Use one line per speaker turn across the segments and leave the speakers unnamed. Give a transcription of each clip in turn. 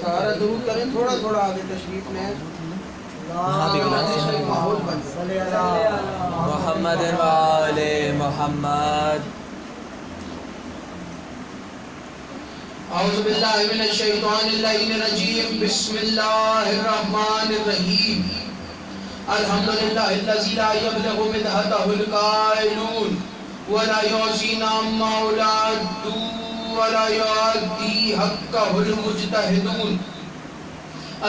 سارا درود کریں، تھوڑا تھوڑا آگے تشریف لیں، ماحول بن
محمد وآل محمد.
اعوذ باللہ من الشیطان اللعین الرجیم، بسم اللہ الرحمن الرحیم. الحمدللہ الذی لا یبلغ مدحتہ القائلون ولا یعصی عما ولادوا ولا یعدی حقہ المجتہدون.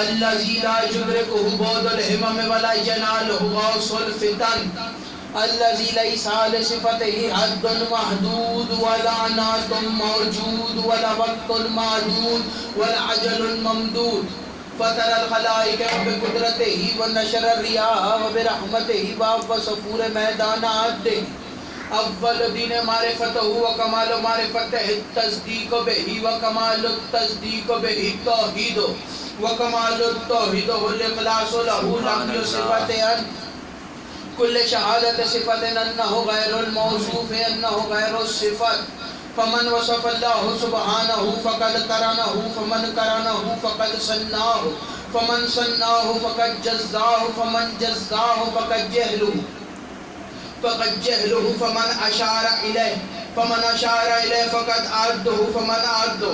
الذی لا یدرکہ بعد الہمم ولا ینالہ غوث الفتن. الذی لیس لصفتہ حد محدود ولا نعت موجود ولا وقت معدود ولا اجل ممدود. فطر الخلائق بقدرتہ ونشر الریاح وبرحمتہ وأوفى صفور میدانات. اول دین معرفتہ وکمال معرفتہ التصدیق بہ وکمال التصدیق بہ التوحید وکمال التوحید الاخلاص لہ لم یصفت ان کل شہادت صفت انہ غیر الموصوف انہ غیر الصفت. فمن وصف اللہ سبحانہ فقد قرنہ فمن قرنہ فقد صنعہ فمن صنعہ فقد جزاہ فمن جزاہ فقد جہلہ فمن اشار الیہ فمن اشار الیہ فقد عدہ فمن عدہ.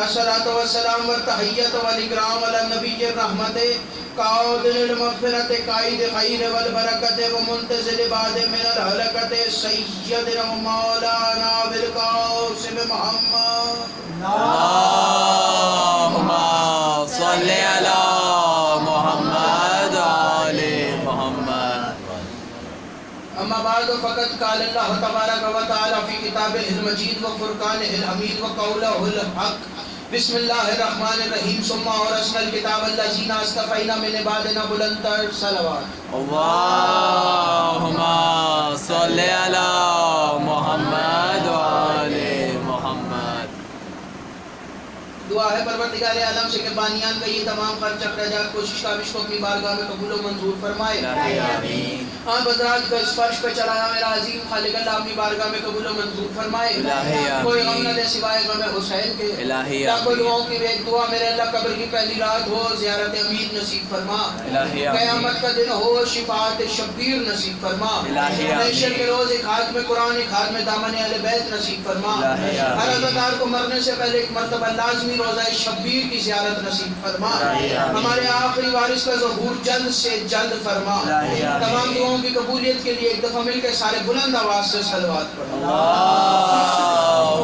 الصلاۃ والسلام والتحیۃ والاکرام علی النبی الرحمت قائد المغفرت قائد خیر والبرکت ومنتظر بعد من الحلقت سیدنا مولانا بالقاسم محمد.
اللہم صلی علی محمد آل محمد.
اما بعد فقد قال اللہ تبارک و تعالی فی کتابہ المجید وفرقانہ الحمید وقولہ الحق. بسم اللہ الرحمن الرحیم. ثم اورثنا الکتاب الذین اصطفینا من عبادنا. بلند تر صلوات.
اللہم صلی علی محمد وآل محمد.
دعا ہے پروردگار عالم سے کہ بانیان کا یہ تمام خرچ اخراجات کوشش کاوش کو اپنی بارگاہ میں قبول و منظور فرمائے.
آمین.
آپ حضرات کو اس فرش پہ چلایا میرا عظیم خالق اللہ اپنی بارگاہ میں قبول و منظور فرمائے. کوئی غم نہ دے سوائے غم حسین کے. لاکھوں دعاؤں کی ایک دعا میرے اللہ قبر کی پہلی رات ہو زیارت امین نصیب فرما. قیامت کا دن ہو شفاعت شبیر نصیب فرما. محشر کے روز ایک ہاتھ میں قرآن ایک ہاتھ میں دامن اہل بیت نصیب فرما. ہر عزادار کو مرنے سے پہلے ایک مرتبہ لازمی روزہ شبیر کی زیارت نصیب فرما. ہمارے آخری وارث کا ظہور جلد سے جلد فرما. تمام دعاؤں کی قبولیت کے لیے ایک دفعہ مل کے سارے بلند آواز سے صلوات پڑھیں.
اللہم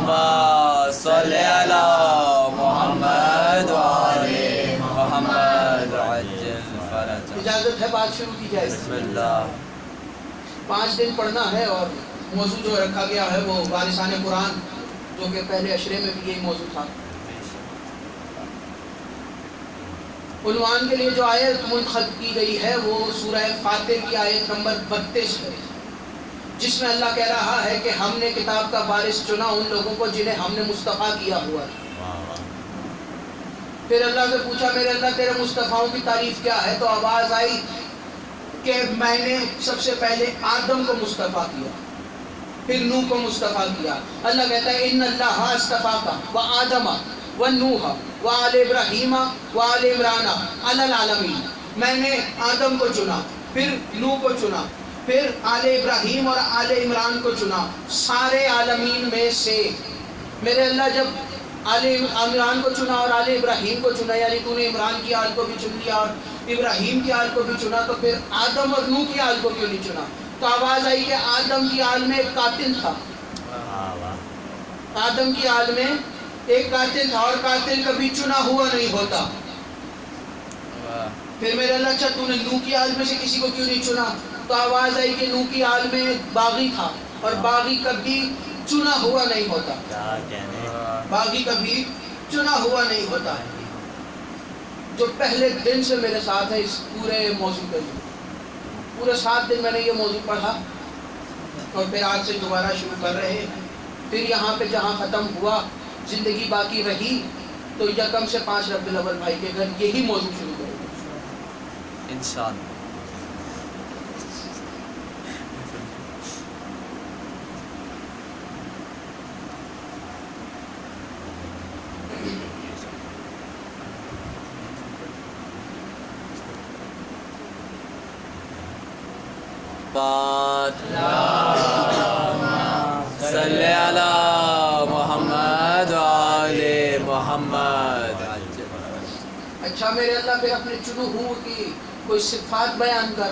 صلی علی محمد وآل محمد عجل فرجہ.
اجازت ہے بات شروع کی جائے.
بسم اللہ.
5 دن پڑھنا ہے اور موضوع جو رکھا گیا ہے وہ وارثان قرآن، جو کہ پہلے اشرے میں بھی یہی موضوع تھا. عنوان کے لیے جو آیت منتخب کی گئی ہے وہ سورہ فاتر کی آیت نمبر 32 ہے، جس میں اللہ کہہ رہا ہے کہ ہم نے کتاب کا وارث چنا ان لوگوں کو جنہیں ہم نے مصطفیٰ کیا ہوا ہے. پھر اللہ سے پوچھا میرے اللہ تیرے مصطفیٰوں کی تعریف کیا ہے؟ تو آواز آئی کہ میں نے سب سے پہلے آدم کو مصطفیٰ کیا، پھر نوح کو مصطفیٰ کیا. اللہ کہتا ہے ان اللہ اصطفاک و آدم و نوح وآل ابراہیم وآل عمران علی العالمین. میں نے آدم کو چنا، پھر نوح کو چنا، پھر آل ابراہیم اور آل عمران کو چنا، سارے عالمین میں سے. میرے اللہ جب آل عمران کو چنا اور آل ابراہیم کو چنا، یعنی تو نے عمران کی آل کو بھی چن لیا اور ابراہیم کی آل کو بھی چنا، تو پھر آدم اور نوح کی آل کو کیوں نہیں چنا؟ تو آواز آئی کہ آدم کی آل میں ایک قاتل تھا. آدم کی آل میں ایک قاتل تھا اور قاتل کبھی چنا ہوا نہیں ہوتا. پھر میرے اللہ اچھا تو نے نوح کی آل میں سے کسی کو کیوں نہیں چنا؟ تو آواز آئی کہ نوح کی آل میں ایک باغی تھا اور باغی کبھی چنا ہوا نہیں ہوتا. باغی کبھی چنا ہوا نہیں ہوتا. جو پہلے دن سے میرے ساتھ ہے اس پورے موضوع کے لیے، پورے 7 دن میں نے یہ موضوع پڑھا اور پھر آج سے دوبارہ شروع کر رہے ہیں. پھر یہاں پہ جہاں ختم ہوا زندگی باقی رہی تو یکم سے 5 ربیع الاول بھائی کے گھر یہی موضوع شروع کریں گے
انشاءاللہ. پاک صلی علی محمد و آل محمد.
اچھا میرے اللہ پھر اپنے چنو ہوں کی کوئی صفات بیان کر.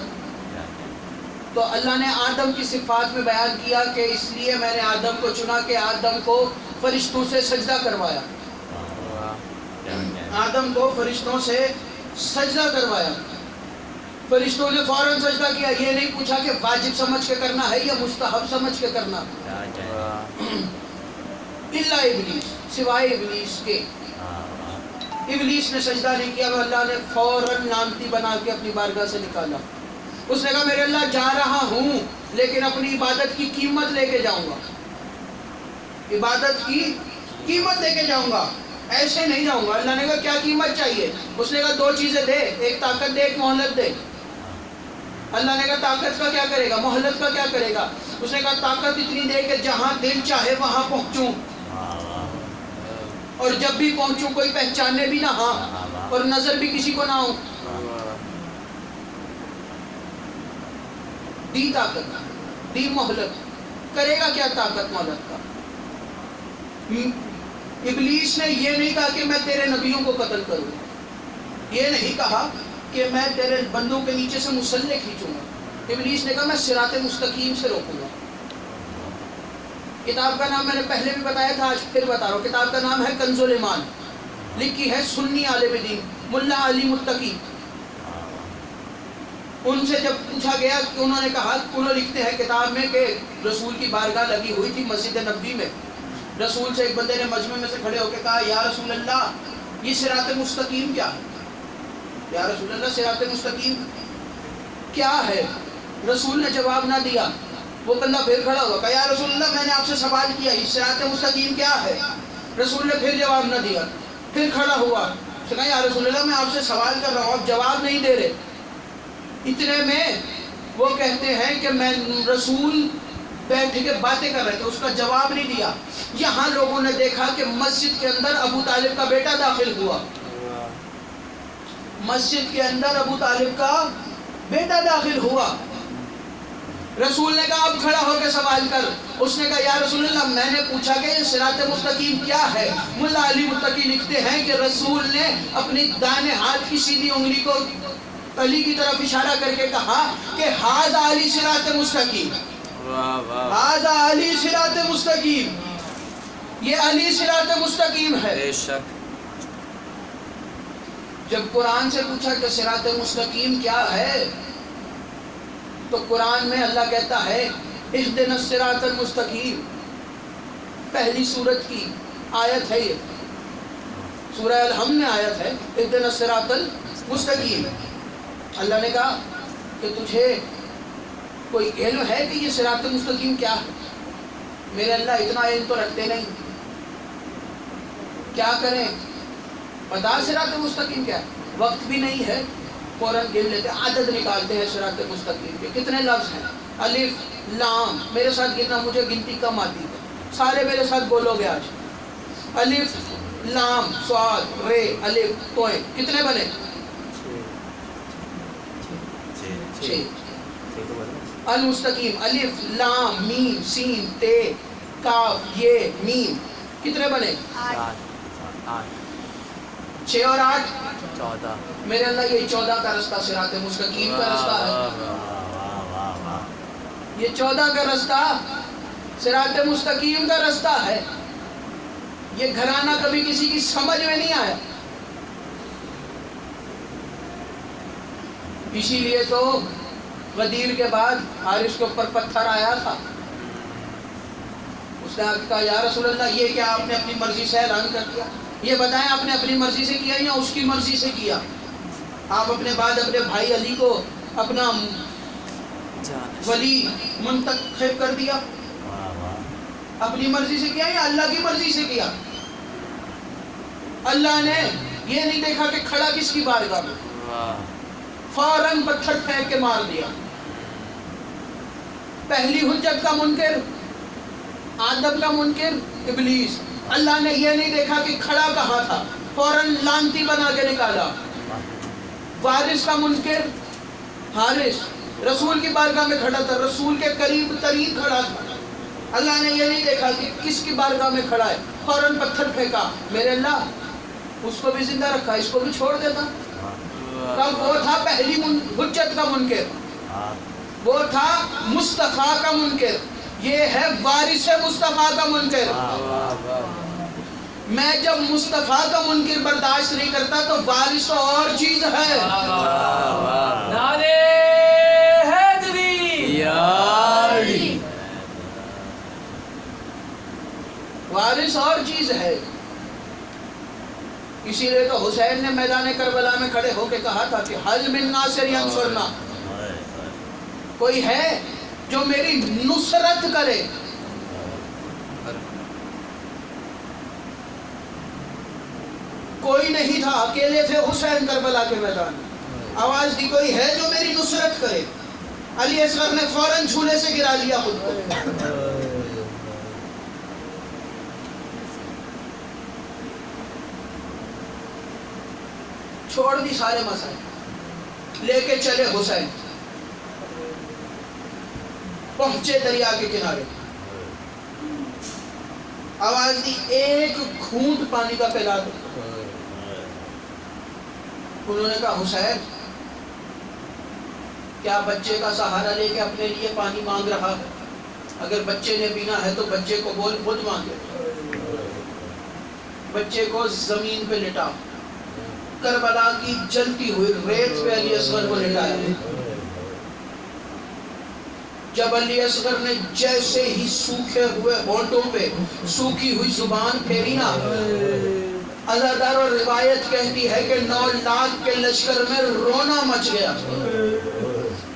تو اللہ نے آدم کی صفات میں بیان کیا کہ اس لیے میں نے آدم کو چنا کہ آدم کو فرشتوں سے سجدہ کروایا. آدم کو فرشتوں سے سجدہ کروایا. فرشتوں نے فوراً سجدہ کیا. یہ نہیں پوچھا کہ واجب سمجھ کے کرنا ہے یا مستحب سمجھ کے کرنا. الا ابلیس، سوائے ابلیس کے. ابلیس نے سجدہ نہیں کیا. اللہ نے فوراً لعنتی بنا کے اپنی بارگاہ سے نکالا. اس نے کہا میرے اللہ جا رہا ہوں لیکن اپنی عبادت کی قیمت لے کے جاؤں گا. عبادت کی قیمت لے کے جاؤں گا، ایسے نہیں جاؤں گا. اللہ نے کہا کیا قیمت چاہیے؟ اس نے کہا دو چیزیں دے، ایک طاقت دے، ایک مہلت دے. اللہ نے کہا طاقت کا کیا کرے گا، مہلت کا کیا کرے گا؟ اس نے کہا طاقت اتنی دے کہ جہاں دل چاہے وہاں پہنچوں، اور جب بھی پہنچوں کوئی پہچانے بھی نہ ہاں اور نظر بھی کسی کو نہ ہو. دی طاقت، دی مہلت. کرے گا کیا طاقت مہلت کا؟ ابلیس نے یہ نہیں کہا کہ میں تیرے نبیوں کو قتل کروں، یہ نہیں کہا کہ میں تیرے بندوں کے نیچے سے مسلح کھینچوں گا. ابلیس نے کہا میں صراط مستقیم سے روکوں گا. کتاب کا نام میں نے پہلے بھی بتایا تھا، آج پھر بتا رہا ہوں. کتاب کا نام ہے کنز الایمان، لکھی ہے سنی عالم دین ملا علی متقی. ان سے جب پوچھا گیا کہ انہوں نے کہا، انہوں لکھتے ہیں کتاب میں کہ رسول کی بارگاہ لگی ہوئی تھی مسجد نبوی میں. رسول سے ایک بندے نے مجمع میں سے کھڑے ہو کے کہا یا رسول اللہ یہ صراط مستقیم کیا ہے؟ یا رسول اللہ صراط مستقیم کیا ہے؟ رسول نے جواب نہ دیا. وہ بندہ پھر کھڑا ہوا، کہا یا رسول اللہ میں نے آپ سے سوال کیا یہ صراط مستقیم کیا ہے؟ رسول نے پھر جواب نہ دیا. پھر کھڑا ہوا، اس نے کہا یا رسول اللہ میں آپ سے سوال کر رہا ہوں آپ جواب نہیں دے رہے. اتنے میں وہ کہتے ہیں کہ میں رسول بیٹھ کے باتیں کر رہے تھے، اس کا جواب نہیں دیا. یہاں لوگوں نے دیکھا کہ مسجد کے اندر ابو طالب کا بیٹا داخل ہوا. مسجد کے اندر ابو طالب کا بیٹا داخل ہوا. رسول نے کہا اب کھڑا ہو کے سوال کر. اس نے کہا یا رسول اللہ میں نے پوچھا کہ یہ صراط مستقیم کیا ہے. ملا علی متقی لکھتے ہیں کہ رسول نے اپنی دائیں ہاتھ کی سیدھی انگلی کو علی کی طرف اشارہ کر کے کہا کہ ھذا علی صراط مستقیم، ھذا علی صراط مستقیم، یہ علی صراط مستقیم ہے.
بے شک.
جب قرآن سے پوچھا کہ صراط مستقیم کیا ہے تو قرآن میں اللہ کہتا ہے اہدنا الصراط المستقیم. پہلی سورت کی آیت ہے یہ، سورہ الحمد میں آیت ہے اہدنا الصراط المستقیم. اللہ نے کہا کہ تجھے کوئی علم ہے کہ یہ صراط مستقیم کیا ہے؟ میرے اللہ اتنا علم تو رکھتے نہیں. کیا کریں بتا صراط مستقیم کیا ہے؟ وقت بھی نہیں ہے، فوراً گن لیتے، عدد نکالتے ہیں صراط مستقیم کے. کتنے لفظ ہیں؟ الف لام. میرے ساتھ گننا، مجھے گنتی کم آتی ہے، سارے میرے ساتھ بولو گے آج. الف لام صاد رے الف توئے. کتنے بنے؟ 6. المستقیم الف لام میم سین تے کاف یہ میم. کتنے بنے؟ 6 اور 8
14.
میرے اللہ یہ 14 کا رستہ صراط مستقیم کا رستہ ہے. یہ 14 کا رستہ صراط مستقیم کا رستہ ہے. یہ گھرانہ کبھی کسی کی سمجھ میں نہیں آیا. اسی لیے تو غدیر کے بعد حارث کے اوپر پتھر آیا تھا. اس نے کہا یا رسول اللہ یہ کیا آپ نے اپنی مرضی سے اعلان کر دیا؟ یہ بتائیں آپ نے اپنی مرضی سے کیا یا اس کی مرضی سے کیا؟ آپ اپنے بعد اپنے بھائی علی کو اپنا ولی منتخب کر دیا؟ اپنی مرضی سے کیا یا اللہ کی مرضی سے کیا؟ اللہ نے یہ نہیں دیکھا کہ کھڑا کس کی بارگاہ میں، فوراً پتھر پھینک کے مار دیا. پہلی حجت کا منکر، آدم کا منکر ابلیس. اللہ نے یہ نہیں دیکھا کہ کھڑا کہاں تھا، فوراً لعنتی بنا کے نکالا. وارث کا منکر حارث، رسول کی بارگاہ میں کھڑا تھا، رسول کے قریب ترین کھڑا تھا. اللہ نے یہ نہیں دیکھا کہ کس کی بارگاہ میں کھڑا ہے، فوراً پتھر پھینکا. میرے اللہ اس کو بھی زندہ رکھا، اس کو بھی چھوڑ دیتا. کب وہ تھا پہلی حجت کا منکر، وہ تھا مصطفیٰ کا منکر، یہ ہے وارث مصطفیٰ کا منکر. میں جب مصطفیٰ کا منکر برداشت نہیں کرتا تو وارث تو اور چیز ہے.
نعرے حیدری یاری،
وارث اور چیز ہے. اسی لیے تو حسین نے میدان کربلا میں کھڑے ہو کے کہا تھا کہ حل من ناصر ینصرنا، کوئی ہے جو میری نصرت کرے. کوئی نہیں تھا، اکیلے تھے حسین کربلا کے میدان میں. آواز دی کوئی ہے جو میری نصرت کرے. علی اصغر نے فوراً جھولے سے گرا لیا خود کو. چھوڑ دی سارے مسائل، لے کے چلے حسین. پہنچے دریا کے کنارے، آواز دی ایک گھونٹ پانی کا پلا دو. انہوں نے کہا حسین کیا بچے کا سہارا لے کے اپنے لیے پانی مانگ رہا ہے؟ اگر بچے نے پینا ہے تو بچے کو بول خود مانگے. بچے کو زمین پہ لٹا، کربلا کی جلتی ہوئی ریت پہ علی اصغر کو لٹایا. جب علی اصغر نے جیسے ہی سوکھے ہوئے ہونٹوں پہ سوکھی ہوئی زبان پھیری نا، عزادار اور روایت کہتی ہے کہ 9 لاکھ کے لشکر میں رونا مچ گیا.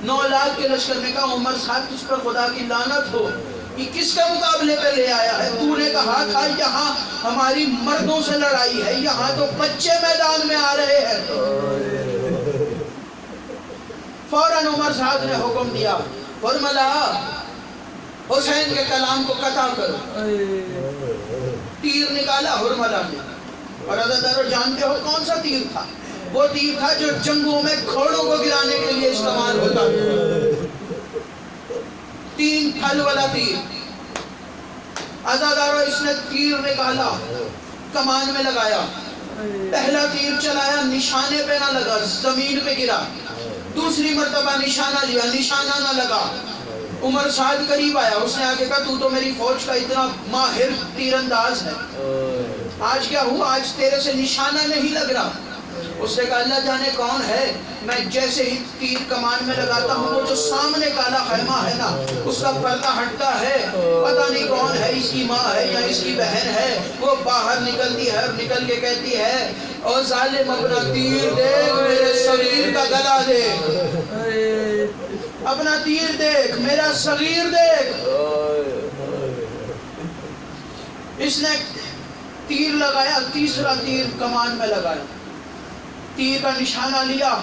9 لاکھ کے لشکر نے کہا عمر صاحب تجھ پر خدا کی لعنت ہو، یہ کس کے مقابلے پہ لے آیا ہے؟ تو نے کہا تھا یہاں ہماری مردوں سے لڑائی ہے، یہاں تو بچے میدان میں آ رہے ہیں. فوراً عمر صاحب نے حکم دیا، فرمایا حسین کے کلام کو قطع کرو. تیر نکالا حرملہ نے، اور عزادارو جانتے ہو کون سا تیر تھا؟ وہ تیر تھا جو جنگوں میں گھوڑوں کو گرانے کے لیے استعمال ہوتا تھا. 3 پھل والا تیر. عزادارو اس نے تیر نکالا، کمان میں لگایا. پہلا تیر چلایا، نشانے پہ نہ لگا، زمین پہ گرا. دوسری مرتبہ نشانہ لیا، نشانہ نہ لگا. عمر سعد قریب آیا، اس نے آگے کہا تو میری فوج کا اتنا ماہر تیر انداز ہے، آج کیا ہوا؟ آج تیرے سے نشانہ نہیں لگ رہا. اس نے کہا اللہ جانے کون ہے، میں جیسے ہی تیر کمان میں لگاتا ہوں وہ جو سامنے کالا خیمہ ہے نا اس کا پردہ ہٹتا ہے، پتہ نہیں کون ہے، اس کی ماں ہے یا اس کی بہن ہے. وہ باہر نکلتی ہے اور نکل کے کہتی ہے او ظالم اپنا تیر دیکھ، میرے صغیر کا گلا دیکھ، اپنا تیر دیکھ، میرا صغیر دیکھ. اس نے تیر لگایا، تیسرا تیر کمان میں لگایا، تیر کا نشانہ لیا.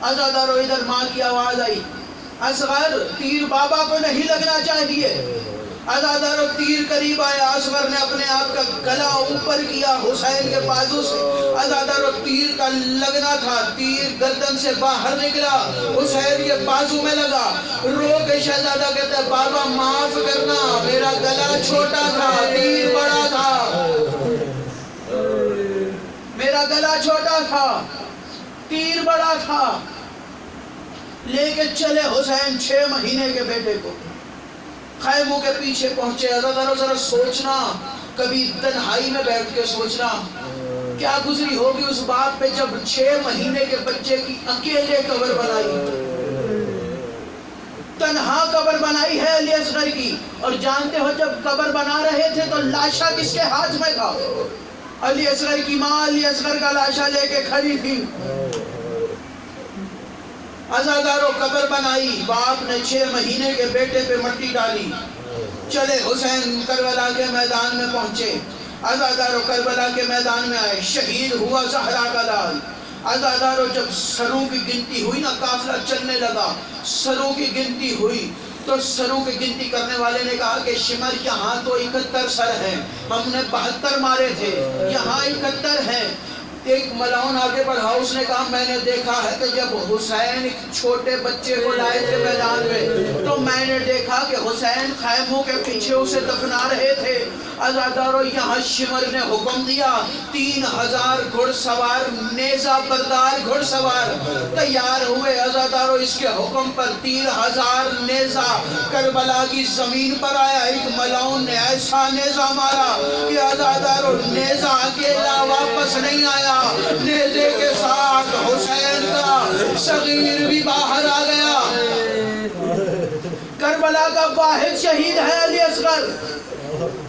عزادارو ادھر ماں کی آواز آئی، اصغر تیر بابا کو نہیں لگنا چاہیے. عزادارو تیر قریب آیا، اصغر نے اپنے آپ کا گلا اوپر کیا حسین کے بازو سے. عزادارو تیر کا لگنا تھا، تیر گردن سے باہر نکلا، حسین کے بازو میں لگا. رو کے شہزادہ کہتا ہے بابا معاف کرنا، میرا گلا چھوٹا تھا، تیر بڑا تھا، میرا گلا چھوٹا تھا، تیر بڑا تھا. لے کے چلے حسین 6 مہینے کے بیٹے کو، خیموں کے پیچھے پہنچے. عزادارو ذرا سوچنا، کبھی تنہائی میں بیٹھ کے سوچنا کیا گزری ہوگی اس بات پہ جب 6 مہینے کے بچے کی اکیلے قبر بنائی، تنہا قبر بنائی ہے علی اصغر کی. اور جانتے ہو جب قبر بنا رہے تھے تو لاشا کس کے ہاتھ میں تھا؟ علی اصغر کی ماں علی اصغر کا لاشا لے کے کھڑی تھی. عزادارو قبر بنائی، باپ نے 6 مہینے کے بیٹے پہ مٹی ڈالی. چلے حسین کربلا کے میدان میں پہنچے. عزادارو کربلا کے میدان میں آئے، شہید ہوا زہرا کا لال. عزادارو جب سروں کی گنتی ہوئی نا، قافلہ چلنے لگا، سروں کی گنتی ہوئی تو سروں کی گنتی کرنے والے نے کہا کہ شمر یہاں تو 71 سر ہیں، ہم نے 72 مارے تھے، یہاں 71 ہیں. ایک ملعون آگے بڑھا، اس نے کہا میں نے دیکھا ہے کہ جب حسین ایک چھوٹے بچے کو لائے تھے میدان میں تو میں نے دیکھا کہ حسین خیموں کے پیچھے اسے دفنا رہے تھے۔ عزادارو یہاں شمر نے حکم دیا 3000 گھڑ سوار نیزہ بردار گھڑ سوار تیار ہوئے۔ عزادارو اس کے حکم پر 3000 نیزہ کربلا کی زمین پر آیا۔ ایک ملعون نے ایسا نیزہ مارا کہ عزادارو نیزہ اکیلا واپس نہیں آیا، نیزے کے ساتھ حسین کا صغیر بھی باہر آ گیا۔ کربلا کا واحد شہید ہے علی اصغر،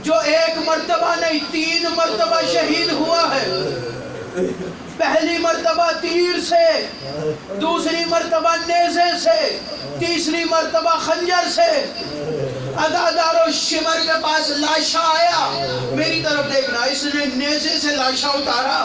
جو ایک مرتبہ نہیں 3 مرتبہ شہید ہوا ہے۔ پہلی مرتبہ تیر سے، دوسری مرتبہ نیزے سے، تیسری مرتبہ خنجر سے۔ عزادارو شمر کے پاس لاشا آیا، میری طرف دیکھنا، اس نے نیزے سے لاشا اتارا۔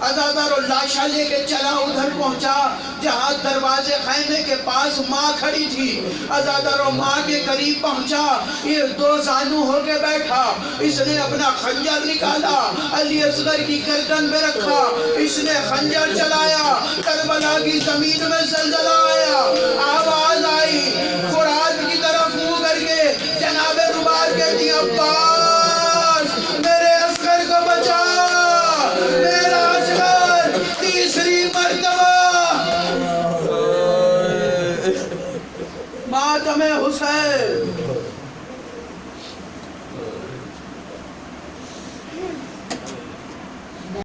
عزادارو لاشا لے کے چلا ادھر پہنچا جہاں دروازے خیمے کے پاس ماں کھڑی تھی۔ عزادارو ماں کے قریب پہنچا، یہ 2 زانو ہو کے بیٹھا، اس نے اپنا خنجر نکالا، علی اصغر کی گردن میں رکھا، اس نے خنجر چلایا۔ کربلا کی زمین میں زلزلہ آیا، آواز آئی،